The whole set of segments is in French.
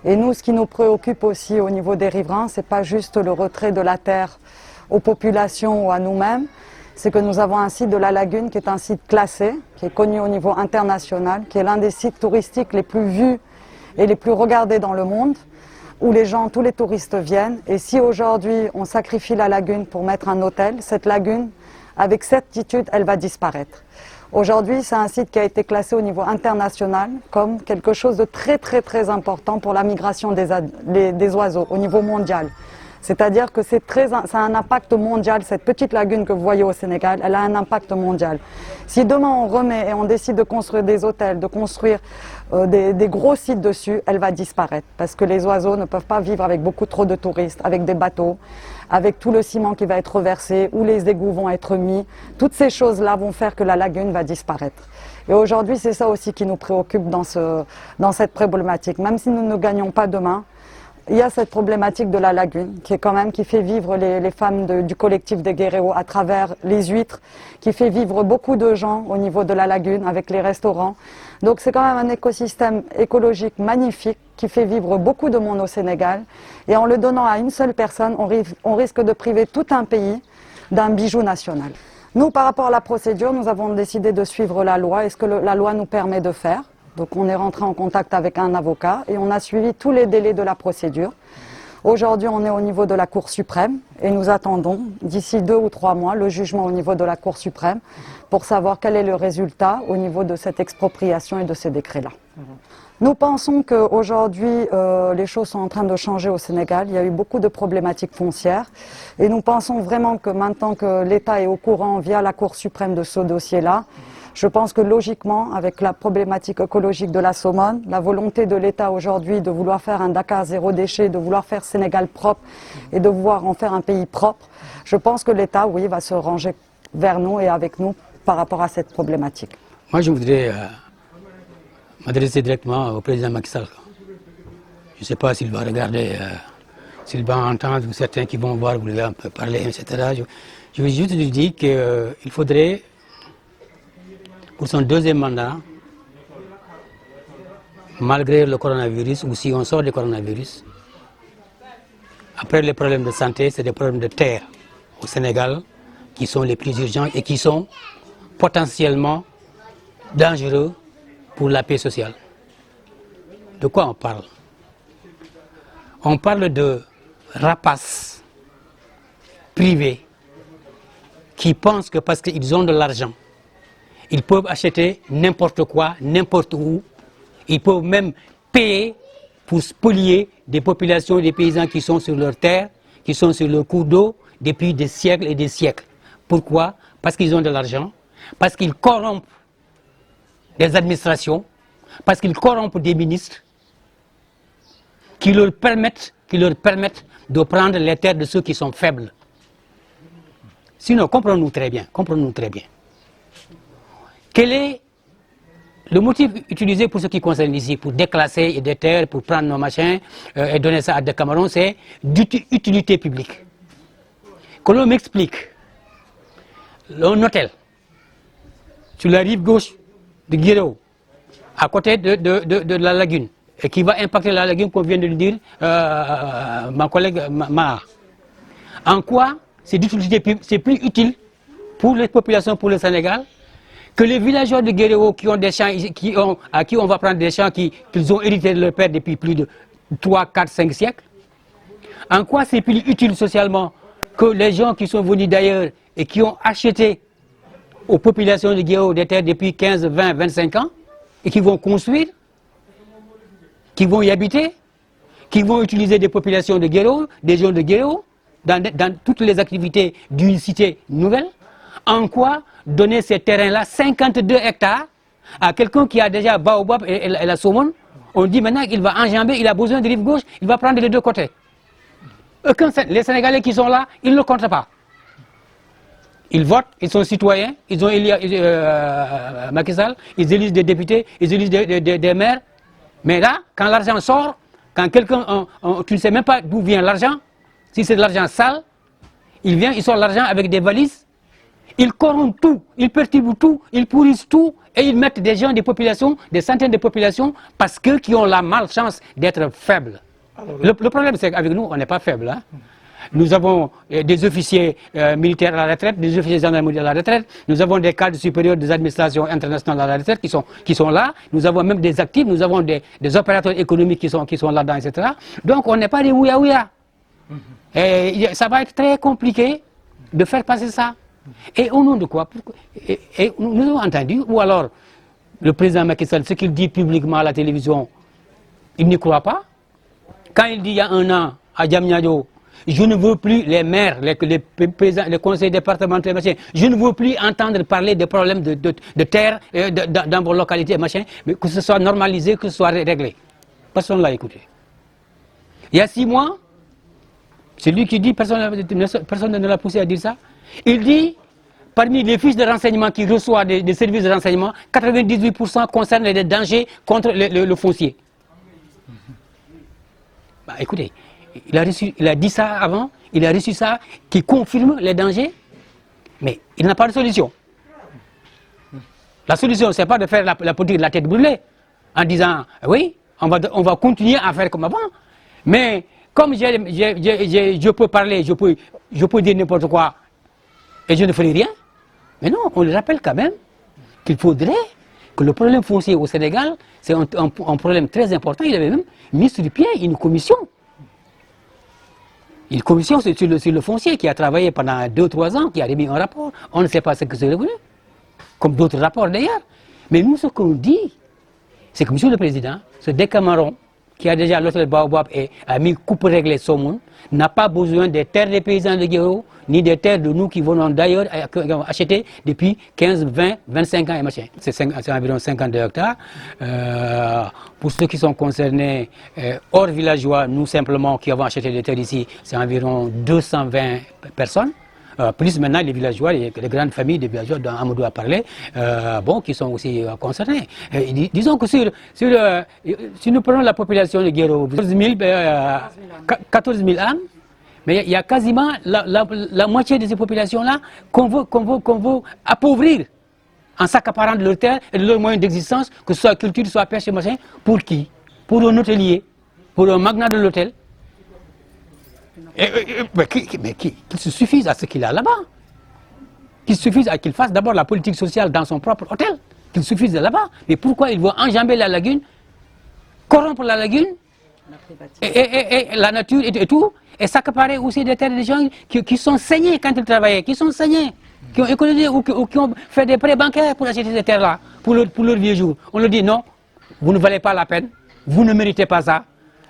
Et nous, ce qui nous préoccupe aussi au niveau des riverains, c'est pas juste le retrait de la terre aux populations ou à nous-mêmes, c'est que nous avons un site de la lagune qui est un site classé, qui est connu au niveau international, qui est l'un des sites touristiques les plus vus et les plus regardés dans le monde, où tous les touristes viennent. Et si aujourd'hui on sacrifie la lagune pour mettre un hôtel, cette lagune, avec certitude, elle va disparaître. Aujourd'hui, c'est un site qui a été classé au niveau international comme quelque chose de très très très important pour la migration des oiseaux au niveau mondial. C'est-à-dire que ça a un impact mondial. Cette petite lagune que vous voyez au Sénégal, elle a un impact mondial. Si demain on remet et on décide de construire des hôtels, de construire des gros sites dessus, elle va disparaître. Parce que les oiseaux ne peuvent pas vivre avec beaucoup trop de touristes, avec des bateaux, avec tout le ciment qui va être reversé, où les égouts vont être mis. Toutes ces choses-là vont faire que la lagune va disparaître. Et aujourd'hui, c'est ça aussi qui nous préoccupe dans cette problématique. Même si nous ne gagnons pas demain, il y a cette problématique de la lagune qui fait vivre les femmes du collectif des Guerreros à travers les huîtres, qui fait vivre beaucoup de gens au niveau de la lagune avec les restaurants. Donc c'est quand même un écosystème écologique magnifique qui fait vivre beaucoup de monde au Sénégal. Et en le donnant à une seule personne, on risque de priver tout un pays d'un bijou national. Nous, par rapport à la procédure, nous avons décidé de suivre la loi et ce que la loi nous permet de faire. Donc on est rentré en contact avec un avocat et on a suivi tous les délais de la procédure. Aujourd'hui, on est au niveau de la Cour suprême et nous attendons d'ici 2 ou 3 mois le jugement au niveau de la Cour suprême pour savoir quel est le résultat au niveau de cette expropriation et de ces décrets-là. Nous pensons qu'aujourd'hui, les choses sont en train de changer au Sénégal. Il y a eu beaucoup de problématiques foncières et nous pensons vraiment que maintenant que l'État est au courant via la Cour suprême de ce dossier-là, je pense que logiquement, avec la problématique écologique de la Somone, la volonté de l'État aujourd'hui de vouloir faire un Dakar zéro déchet, de vouloir faire Sénégal propre et de vouloir en faire un pays propre, je pense que l'État, oui, va se ranger vers nous et avec nous par rapport à cette problématique. Moi, je voudrais m'adresser directement au président Macky Sall. Je ne sais pas s'il va regarder, s'il va entendre, ou certains qui vont voir, vous lui un peu parler, etc. Je veux juste lui dire qu'il faudrait, pour son deuxième mandat, malgré le coronavirus, ou si on sort du coronavirus, après les problèmes de santé, c'est des problèmes de terre au Sénégal qui sont les plus urgents et qui sont potentiellement dangereux pour la paix sociale. De quoi on parle? On parle de rapaces privés qui pensent que parce qu'ils ont de l'argent, ils peuvent acheter n'importe quoi, n'importe où. Ils peuvent même payer pour spolier des populations, des paysans qui sont sur leur terre, qui sont sur leur cours d'eau depuis des siècles et des siècles. Pourquoi? Parce qu'ils ont de l'argent, parce qu'ils corrompent des administrations, parce qu'ils corrompent des ministres qui leur permettent de prendre les terres de ceux qui sont faibles. Sinon, comprenons-nous très bien, Quel est le motif utilisé pour ce qui concerne ici, pour déclasser des terres, pour prendre nos machins et donner ça à des Camerounais, c'est d'utilité publique. Que l'on m'explique, un hôtel sur la rive gauche de Guéréo, à côté de la lagune, et qui va impacter la lagune, comme vient de le dire ma collègue Maha. En quoi c'est d'utilité publique, c'est plus utile pour les populations, pour le Sénégal, que les villageois de Guéréo qui ont des champs, à qui on va prendre des champs qu'ils ont hérités de leur père depuis plus de 3, 4, 5 siècles. En quoi c'est plus utile socialement que les gens qui sont venus d'ailleurs et qui ont acheté aux populations de Guéréo des terres depuis 15, 20, 25 ans et qui vont construire, qui vont y habiter, qui vont utiliser des populations de Guéréo, des gens de Guéréo, dans toutes les activités d'une cité nouvelle. En quoi donner ces terrains-là, 52 hectares, à quelqu'un qui a déjà Baobab et la Somone? On dit maintenant qu'il va enjamber, il a besoin de rive gauche, il va prendre les deux côtés. Les Sénégalais qui sont là, ils ne le comptent pas. Ils votent, ils sont citoyens, ils ont élu Macky Sall, ils élisent des députés, ils élisent des maires. Mais là, quand l'argent sort, quand quelqu'un, tu ne sais même pas d'où vient l'argent, si c'est de l'argent sale, il sort l'argent avec des valises, Ils corrompent tout, ils perturbent tout, ils pourrissent tout et ils mettent des gens, des populations, des centaines de populations parce qu'eux qui ont la malchance d'être faibles. Le problème, c'est qu'avec nous, on n'est pas faible. Hein? Nous avons des officiers militaires à la retraite, des officiers gendarmerie à la retraite, nous avons des cadres supérieurs des administrations internationales à la retraite qui sont là, nous avons même des actifs, nous avons des opérateurs économiques qui sont là-dedans, etc. Donc on n'est pas des ouïa-ouïa. Et ça va être très compliqué de faire passer ça. Et au nom de quoi? Et nous avons entendu, ou alors le président Macky Sall, ce qu'il dit publiquement à la télévision, il n'y croit pas. Quand il dit il y a un an à Diamniadio, je ne veux plus les maires, les conseils départementaux, machin, je ne veux plus entendre parler des problèmes de terre dans vos localités, machin, mais que ce soit normalisé, que ce soit réglé. Personne ne l'a écouté. Il y a 6 mois, c'est lui qui dit, personne ne l'a poussé à dire ça, il dit, parmi les fiches de renseignement qu'il reçoit des services de renseignement, 98% concernent les dangers contre le foncier. Bah, écoutez, il a dit ça avant, il a reçu ça, qui confirme les dangers, mais il n'a pas de solution. La solution, ce n'est pas de faire la politique de la tête brûlée, en disant, oui, on va continuer à faire comme avant, mais comme je peux parler, je peux dire n'importe quoi, et je ne ferai rien, mais non, on le rappelle quand même qu'il faudrait que le problème foncier au Sénégal, c'est un problème très important. Il avait même mis sur le pied une commission. Une commission sur le foncier qui a travaillé pendant 2-3 ans, qui a remis un rapport. On ne sait pas ce que c'est revenu, comme d'autres rapports d'ailleurs. Mais nous, ce qu'on dit, c'est que M. le Président, ce Décamaron, qui a déjà l'hôtel Baobab et a mis coupe-réglée Somone, n'a pas besoin des terres des paysans de Guéro, ni des terres de nous qui venons d'ailleurs acheter depuis 15, 20, 25 ans et machin. C'est environ 52 hectares. Pour ceux qui sont concernés, hors villageois, nous simplement qui avons acheté des terres ici, c'est environ 220 personnes. Plus maintenant les villageois, les grandes familles des villageois dont Amadou a parlé, qui sont aussi concernés. Disons que si nous prenons la population de Guéro, 14 000 âmes, mais il y a quasiment la moitié de ces populations-là qu'on veut appauvrir en s'accaparant de leur terre et de leurs moyens d'existence, que ce soit culture, soit pêche, machin. Pour qui? Pour un hôtelier, pour un magnat de l'hôtel. Mais qu'il se suffise à ce qu'il a là-bas. Qu'il suffise à qu'il fasse d'abord la politique sociale dans son propre hôtel. Qu'il suffise de là-bas. Mais pourquoi il veut enjamber la lagune, corrompre la lagune, et la nature et tout, et s'accaparer aussi des terres des gens qui sont saignés quand ils travaillaient, qui sont saignés, qui ont économisé ou qui ont fait des prêts bancaires pour acheter ces terres-là, pour leur vieux jour. On leur dit non, vous ne valez pas la peine, vous ne méritez pas ça.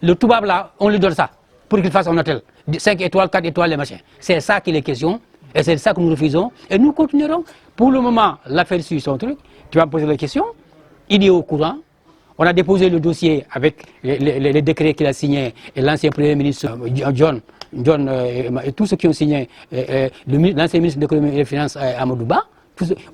Le toubab là, on lui donne ça, pour qu'il fasse un hôtel. 5 étoiles, 4 étoiles, les machins. C'est ça qu'il est question, et c'est ça que nous refusons, et nous continuerons. Pour le moment, l'affaire suit son truc, tu vas me poser la question, il est au courant. On a déposé le dossier avec les décrets qu'il a signés, et l'ancien Premier ministre John et tous ceux qui ont signé, l'ancien ministre de l'économie et des finances Amadou Ba,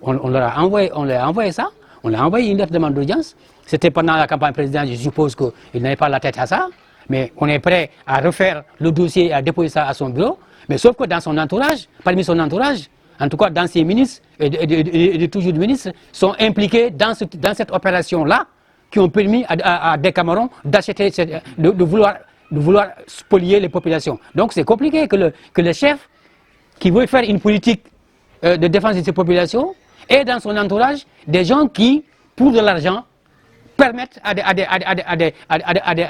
on leur a envoyé ça, on leur a envoyé une lettre de demande d'audience. C'était pendant la campagne présidentielle, je suppose qu'il n'avait pas la tête à ça, mais on est prêt à refaire le dossier et à déposer ça à son bureau, mais sauf que dans son entourage, parmi son entourage, en tout cas d'anciens ministres et toujours de ministres, sont impliqués dans cette opération-là, qui ont permis à Décamaron d'acheter, de vouloir spolier les populations. Donc c'est compliqué que le chef, qui veut faire une politique de défense de ces populations, ait dans son entourage des gens qui, pour de l'argent, permettent à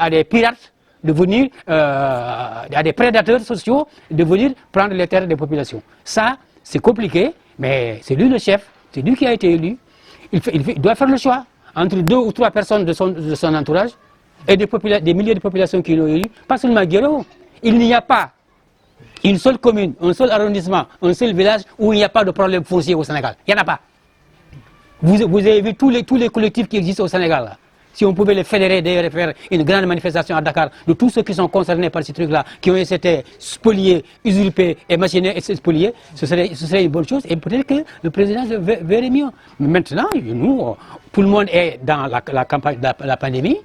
des pirates de venir, à des prédateurs sociaux de venir prendre les terres des populations. Ça, c'est compliqué, mais c'est lui le chef, c'est lui qui a été élu. Il doit faire le choix entre 2 ou 3 personnes de son entourage et des milliers de populations qui l'ont élu, pas seulement Guéro. Il n'y a pas une seule commune, un seul arrondissement, un seul village où il n'y a pas de problème foncier au Sénégal. Il n'y en a pas. Vous avez vu tous les collectifs qui existent au Sénégal, là. Si on pouvait les fédérer, d'ailleurs, et faire une grande manifestation à Dakar de tous ceux qui sont concernés par ces trucs-là, qui ont été spoliés, usurpés et machinés et spoliés, ce serait une bonne chose. Et peut-être que le président verrait mieux. Mais maintenant, nous, tout le monde est dans la campagne de la pandémie,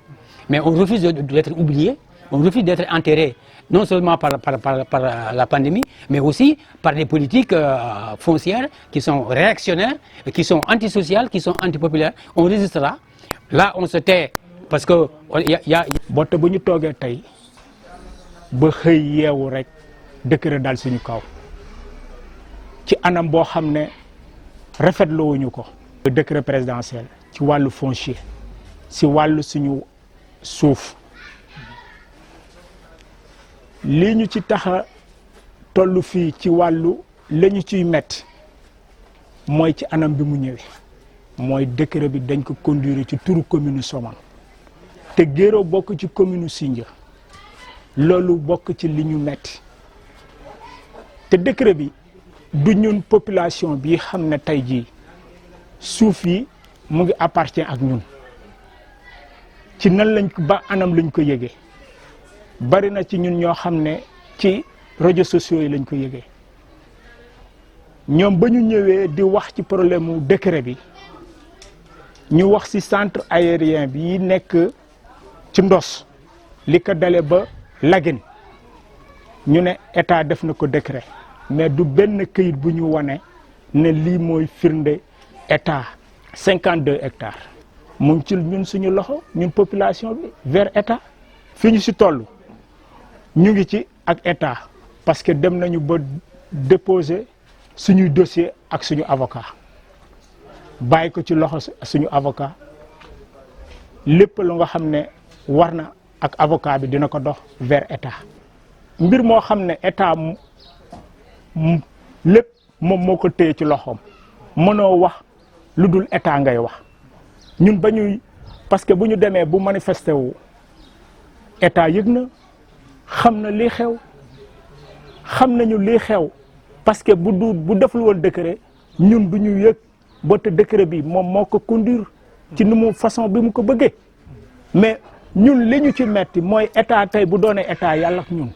mais on refuse d'être oublié. on refuse d'être enterré, non seulement par la pandémie, mais aussi par des politiques foncières qui sont réactionnaires, qui sont antisociales, qui sont antipopulaires. On résistera. Là, on se tait parce que y a... botte bu ñu toogee tey ba xëy yeewu rek décret dal suñu kaw ci anam boo xam ne rafetluwuñu ko. décret présidentiel ci wàllu foncier si wàllu suñu suuf lii ñu ci taxa tollu fii ci wàllu la ñu ciy metti mooy ci anam bi mu ñëwee mooy décret bi dañ ko conduire ci turu commune Somone te Guéro bokk ci commune Sindia loolu bokk ci li ñu metti te décret bi du ñun population bi xam ne tey jii suuf yi mu ngi appartient ak ñun ci nan lañ ko ba anam lañ ko yëgee bari na ci ñun ñoo xam ne ci réseaux sociaux yi lañ ko yëgee ñoom ba ñu ñëwee di wax ci problème mu décret bi ñu wax ci centre aérien bi nekk ci Ndos li ko dale ba Lagine ñu ne état def na ko décret mais du benn këyit bu ñu wane ne lii mooy firnde état 52 hectares mu ngi ci ñun suñu loxo ñun population bi vers état fi ñu ci toll ñu ngi ci ak état parce que dem nañu ba déposer suñuy dossier ak suñu avocat bàyyi ko ci loxo suñu avocat lépp lu nga xam ne war na ak avocat bi dina ko dox vers état mbir moo xam ne état lépp moom moo ko téye ci loxoom mënoo wax lu dul état ngay wax ñun ba ñuy parce que bu ñu demee bu manifesté wu état yëg na xam na lii xew xam nañu lii xew parce que bu deful woon décret ñun du ñu yëg ba te décret bi moom moo ko conduire ci nu mu façon bi mu ko bëggee mais ñun li ñu ci metti mooy état tey bu doonee état yàlla ak ñun